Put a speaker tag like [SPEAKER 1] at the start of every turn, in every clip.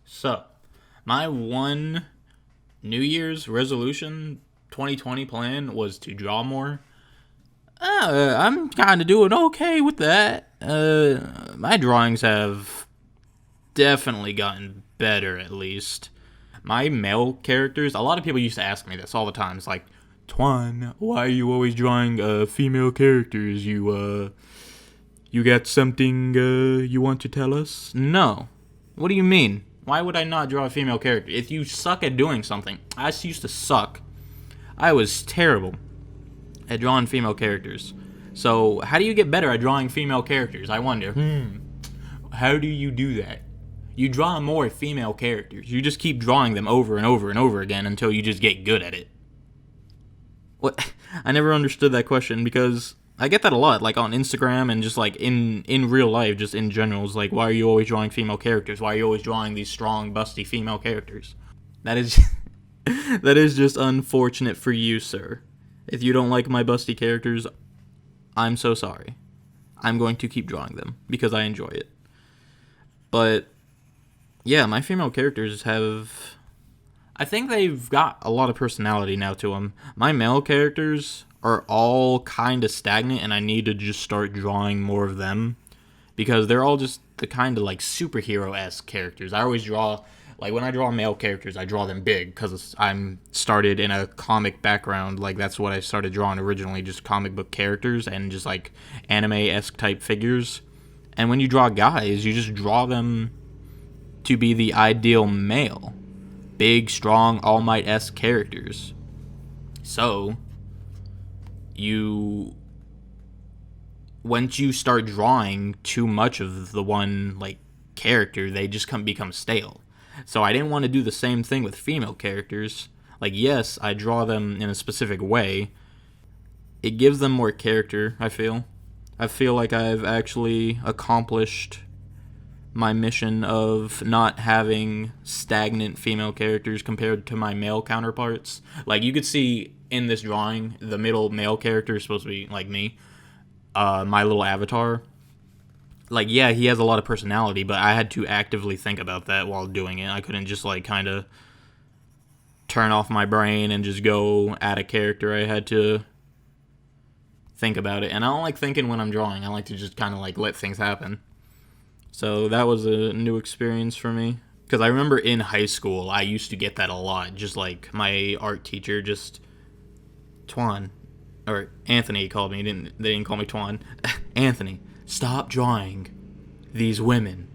[SPEAKER 1] So, my one New Year's resolution 2020 plan was to draw more. I'm kind of doing okay with that. My drawings have definitely gotten better, at least. My male characters, a lot of people used to ask me this all the time. It's like, Twan, why are you always drawing female characters? You got something you want to tell us? No. What do you mean? Why would I not draw a female character? If you suck at doing something, I used to suck. I was terrible at drawing female characters. So, how do you get better at drawing female characters? I wonder. How do you do that? You draw more female characters. You just keep drawing them over and over and over again until you just get good at it. What? I never understood that question because I get that a lot, like on Instagram and just like in real life, just in general. It's like, why are you always drawing female characters? Why are you always drawing these strong, busty female characters? That is that is just unfortunate for you, sir. If you don't like my busty characters, I'm so sorry. I'm going to keep drawing them because I enjoy it. But yeah, my female characters have, I think they've got a lot of personality now to them. My male characters are all kind of stagnant, and I need to just start drawing more of them because they're all just the kind of like superhero-esque characters. I always draw, like when I draw male characters, I draw them big because I'm started in a comic background. Like that's what I started drawing originally, just comic book characters and just like anime-esque type figures. And when you draw guys, you just draw them to be the ideal male. Big, strong, All Might-esque characters. So, once you start drawing too much of the one, like, character, they just become stale. So I didn't want to do the same thing with female characters. Like, yes, I draw them in a specific way. It gives them more character, I feel. I feel like I've actually accomplished my mission of not having stagnant female characters compared to my male counterparts. Like, you could see in this drawing, the middle male character is supposed to be like me, my little avatar. Like, yeah, he has a lot of personality, but I had to actively think about that while doing it. I couldn't just, like, kind of turn off my brain and just go add a character. I had to think about it. And I don't like thinking when I'm drawing. I like to just kind of, like, let things happen. So that was a new experience for me. Because I remember in high school, I used to get that a lot. Just like my art teacher, just Twan, or Anthony called me. They didn't call me Twan. Anthony, stop drawing these women.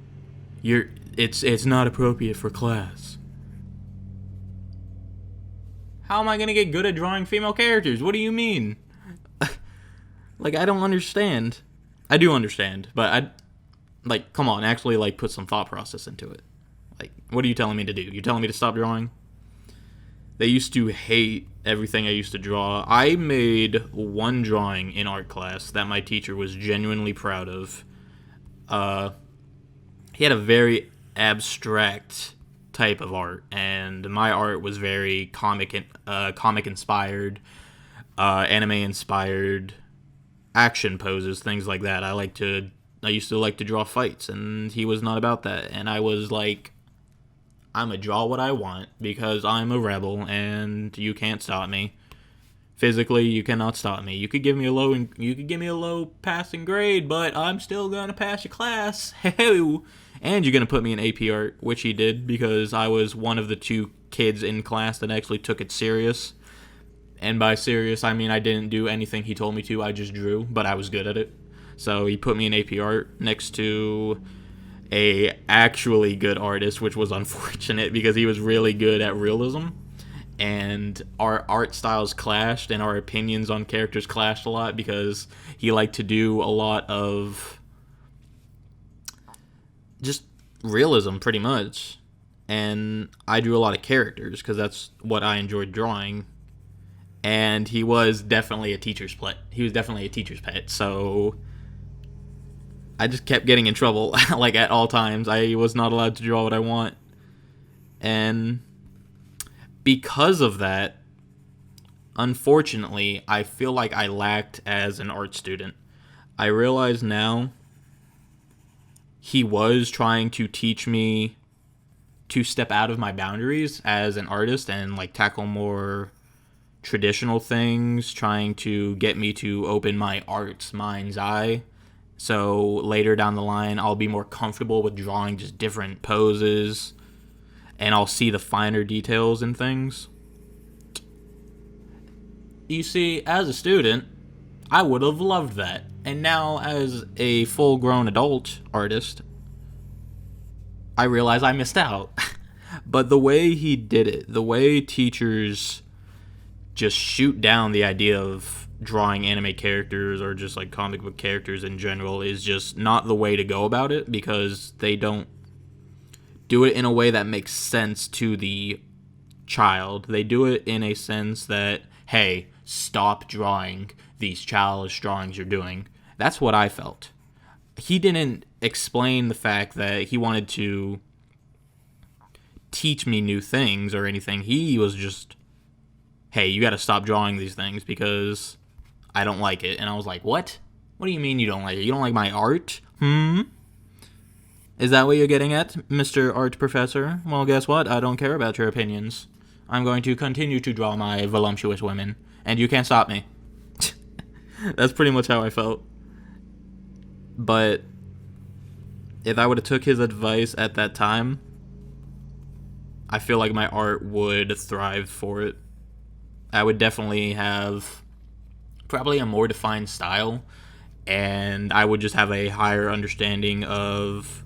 [SPEAKER 1] It's not appropriate for class. How am I gonna get good at drawing female characters? What do you mean? Like, I don't understand. I do understand, but like, come on, actually, like, put some thought process into it. Like, what are you telling me to do? You're telling me to stop drawing? They used to hate everything I used to draw. I made one drawing in art class that my teacher was genuinely proud of. He had a very abstract type of art, and my art was very comic inspired, anime inspired, action poses, things like that. I used to like to draw fights, and he was not about that. And I was like, I'm gonna draw what I want because I'm a rebel, and you can't stop me. Physically, you cannot stop me. You could give me a low passing grade, but I'm still gonna pass your class. And you're gonna put me in AP art, which he did because I was one of the two kids in class that actually took it serious. And by serious, I mean I didn't do anything he told me to. I just drew, but I was good at it. So he put me in AP art next to a actually good artist, which was unfortunate because he was really good at realism. And our art styles clashed and our opinions on characters clashed a lot because he liked to do a lot of just realism pretty much. And I drew a lot of characters because that's what I enjoyed drawing. And he was definitely a teacher's pet. So I just kept getting in trouble, like, at all times. I was not allowed to draw what I want. And because of that, unfortunately, I feel like I lacked as an art student. I realize now he was trying to teach me to step out of my boundaries as an artist and like tackle more traditional things, trying to get me to open my art's mind's eye. So later down the line, I'll be more comfortable with drawing just different poses, and I'll see the finer details in things. You see, as a student, I would have loved that. And now, as a full-grown adult artist, I realize I missed out. But the way he did it, the way teachers just shoot down the idea of drawing anime characters or just like comic book characters in general is just not the way to go about it, because they don't do it in a way that makes sense to the child. They do it in a sense that, hey, stop drawing these childish drawings you're doing. That's what I felt. He didn't explain the fact that he wanted to teach me new things or anything. He was just, hey, you got to stop drawing these things because I don't like it. And I was like, what? What do you mean you don't like it? You don't like my art? Is that what you're getting at, Mr. Art Professor? Well, guess what? I don't care about your opinions. I'm going to continue to draw my voluptuous women, and you can't stop me. That's pretty much how I felt. But if I would have took his advice at that time, I feel like my art would thrive for it. I would definitely have probably a more defined style, and I would just have a higher understanding of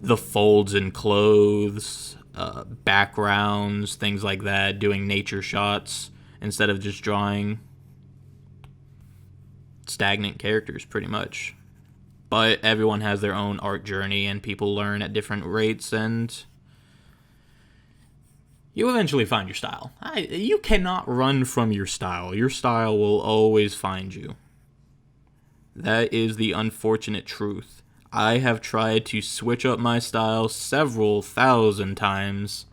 [SPEAKER 1] the folds in clothes, backgrounds, things like that, doing nature shots instead of just drawing stagnant characters, pretty much. But everyone has their own art journey, and people learn at different rates, and you eventually find your style. You cannot run from your style. Your style will always find you. That is the unfortunate truth. I have tried to switch up my style several thousand times,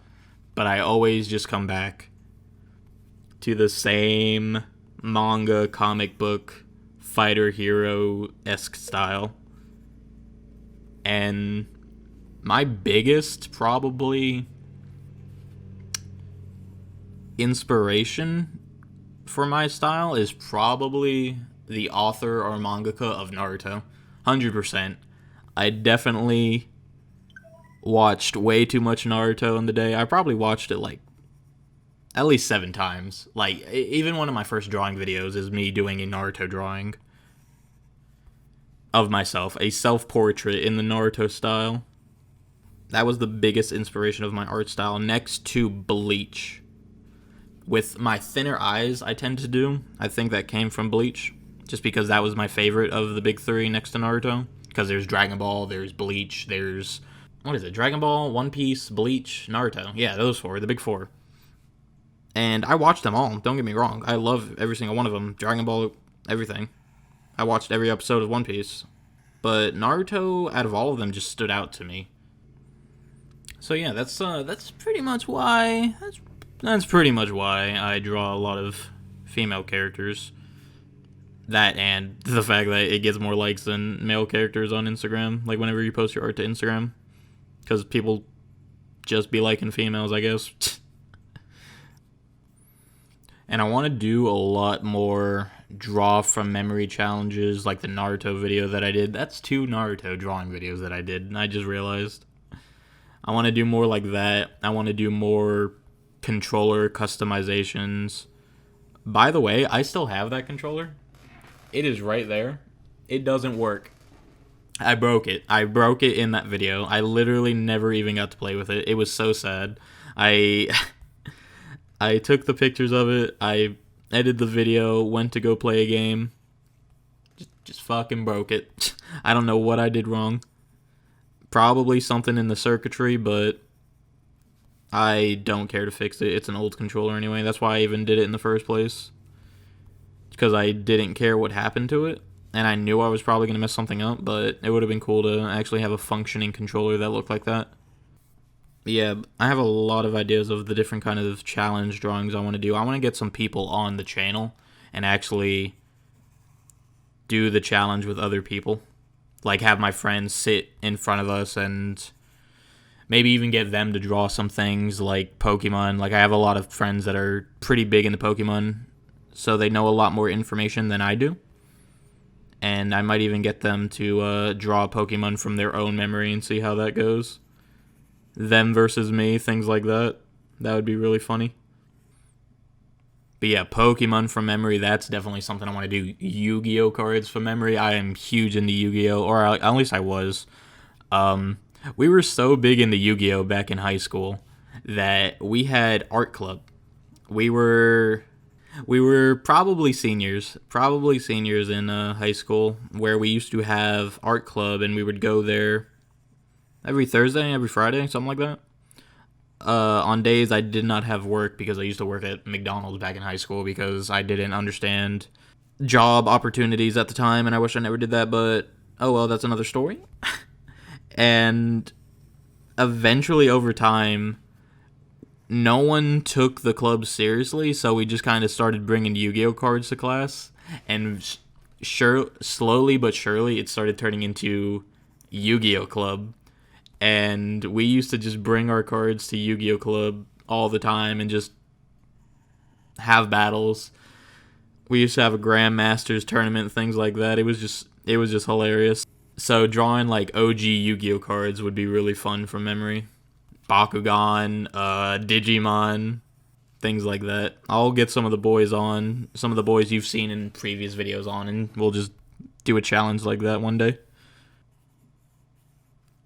[SPEAKER 1] but I always just come back to the same manga, comic book, fighter hero-esque style. And my biggest, probably, inspiration for my style is probably the author or mangaka of Naruto. 100%. I definitely watched way too much Naruto in the day. I probably watched it like at least 7 times. Like, even one of my first drawing videos is me doing a Naruto drawing of myself, a self-portrait in the Naruto style. That was the biggest inspiration of my art style, next to Bleach. With my thinner eyes, I tend to do. I think that came from Bleach, just because that was my favorite of the big 3 next to Naruto. Because there's Dragon Ball, there's Bleach, there's, what is it, Dragon Ball, One Piece, Bleach, Naruto. Yeah, those 4, the big 4. And I watched them all, don't get me wrong. I love every single one of them. Dragon Ball, everything. I watched every episode of One Piece. But Naruto, out of all of them, just stood out to me. So yeah, that's pretty much why, that's pretty much why I draw a lot of female characters. That and the fact that it gets more likes than male characters on Instagram. Like, whenever you post your art to Instagram. Because people just be liking females, I guess. And I want to do a lot more draw from memory challenges, like the Naruto video that I did. That's 2 Naruto drawing videos that I did, and I just realized. I want to do more like that. I want to do more controller customizations. By the way, I still have that controller. It is right there. It doesn't work. I broke it. I broke it in that video. I literally never even got to play with it. It was so sad. I took the pictures of it. I edited the video, went to go play a game. Just fucking broke it. I don't know what I did wrong. Probably something in the circuitry, but I don't care to fix it. It's an old controller anyway. That's why I even did it in the first place. Because I didn't care what happened to it, and I knew I was probably going to mess something up, but it would have been cool to actually have a functioning controller that looked like that. Yeah, I have a lot of ideas of the different kind of challenge drawings I want to do. I want to get some people on the channel and actually do the challenge with other people. Like, have my friends sit in front of us and Maybe even get them to draw some things like Pokemon. Like, I have a lot of friends that are pretty big into Pokemon, so they know a lot more information than I do. And I might even get them to draw Pokemon from their own memory and see how that goes. Them versus me, things like that. That would be really funny. But yeah, Pokemon from memory, that's definitely something I want to do. Yu-Gi-Oh cards from memory. I am huge into Yu-Gi-Oh, or at least I was. Um, we were so big into Yu-Gi-Oh back in high school that we had art club. We were probably seniors in high school, where we used to have art club, and we would go there every Thursday, every Friday, something like that. On days I did not have work because I used to work at McDonald's back in high school because I didn't understand job opportunities at the time, and I wish I never did that, but oh well, that's another story. And eventually, over time, no one took the club seriously, so we just kind of started bringing Yu-Gi-Oh cards to class, and slowly but surely, it started turning into Yu-Gi-Oh club, and we used to just bring our cards to Yu-Gi-Oh club all the time and just have battles. We used to have a Grandmasters tournament, things like that. It was just hilarious. So drawing like OG Yu-Gi-Oh cards would be really fun from memory. Bakugan, Digimon, things like that. I'll get some of the boys on, some of the boys you've seen in previous videos on, and we'll just do a challenge like that one day.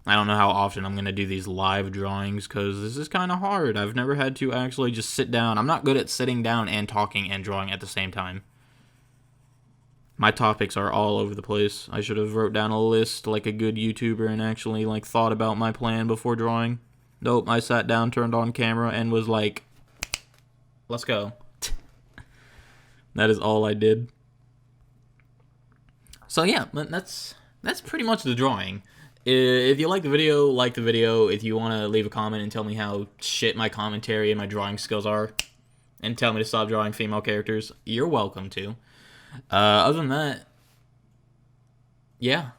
[SPEAKER 1] I don't know how often I'm going to do these live drawings because this is kind of hard. I've never had to actually just sit down. I'm not good at sitting down and talking and drawing at the same time. My topics are all over the place. I should have wrote down a list like a good YouTuber and actually like thought about my plan before drawing. Nope, I sat down, turned on camera, and was like, let's go. That is all I did. So yeah, that's pretty much the drawing. If you like the video, like the video. If you want to leave a comment and tell me how shit my commentary and my drawing skills are, and tell me to stop drawing female characters, you're welcome to. Other than that, yeah,